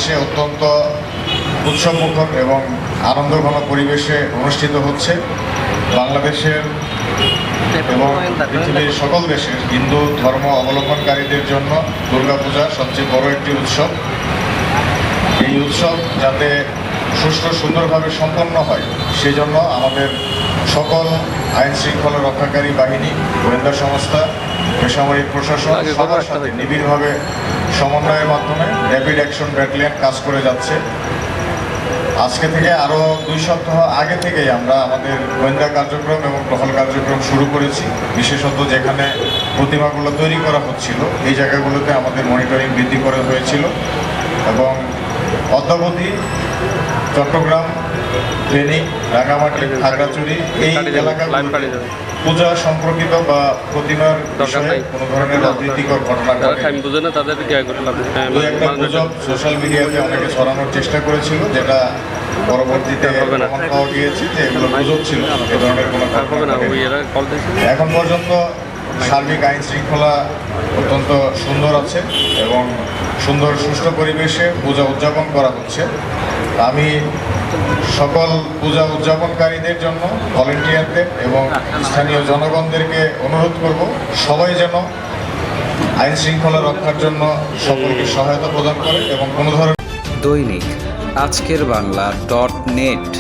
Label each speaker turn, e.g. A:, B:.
A: সে অত্যন্ত উৎসবমুখর এবং আনন্দঘন পরিবেশে অনুষ্ঠিত হচ্ছে। বাংলাদেশের এবং পৃথিবীর সকল দেশের হিন্দু ধর্ম অবলম্বনকারীদের জন্য দুর্গাপূজা সবচেয়ে বড় একটি উৎসব। এই উৎসব যাতে সুষ্ঠু সুন্দরভাবে সম্পন্ন হয় সেজন্য আমাদের সকল আইন শৃঙ্খলা রক্ষাকারী বাহিনী, গোয়েন্দা সংস্থা, বেসামরিক প্রশাসন সবার সাথে নিবিড়ভাবে সমন্বয়ের মাধ্যমে র্যাপিড অ্যাকশন ব্যাটালিয়ন কাজ করে যাচ্ছে। আজকে থেকে আরও 2 সপ্তাহ আগে থেকেই আমরা আমাদের গোয়েন্দা কার্যক্রম এবং টহল কার্যক্রম শুরু করেছি। বিশেষত যেখানে প্রতিমাগুলো তৈরি করা হচ্ছিল এই জায়গাগুলোতে আমাদের মনিটরিং বৃদ্ধি করা হয়েছিল এবং অদ্যাবধি চট্টগ্রাম, ফেনী, রাঙামাটি, খাগড়াছড়ি এই এলাকাগুলোতে পূজা সম্পর্কিত বা প্রতিমার বিষয়ে কোনো ধরনের অপ্রীতিকর ঘটনা একটা গুজব সোশ্যাল মিডিয়াতে অনেকে ছড়ানোর চেষ্টা করেছিল, যেটা পরবর্তীতে প্রমাণ পাওয়া গিয়েছে যে এগুলো গুজব ছিল। এ ধরনের কোনো ঘটনা এখন পর্যন্ত সার্বিক আইন শৃঙ্খলা অত্যন্ত সুন্দর আছে এবং সুন্দর সুষ্ঠু পরিবেশে পূজা উদযাপন করা হচ্ছে। আমি সকল পূজা উদযাপনকারীদের জন্য ভলেন্টিয়ারদের এবং স্থানীয় জনগণদেরকে অনুরোধ করব, সবাই যেন আইন শৃঙ্খলা রক্ষার জন্য সকলকে সহায়তা প্রদান করে এবং কোনো ধরনের
B: দৈনিক আজকের বাংলা .net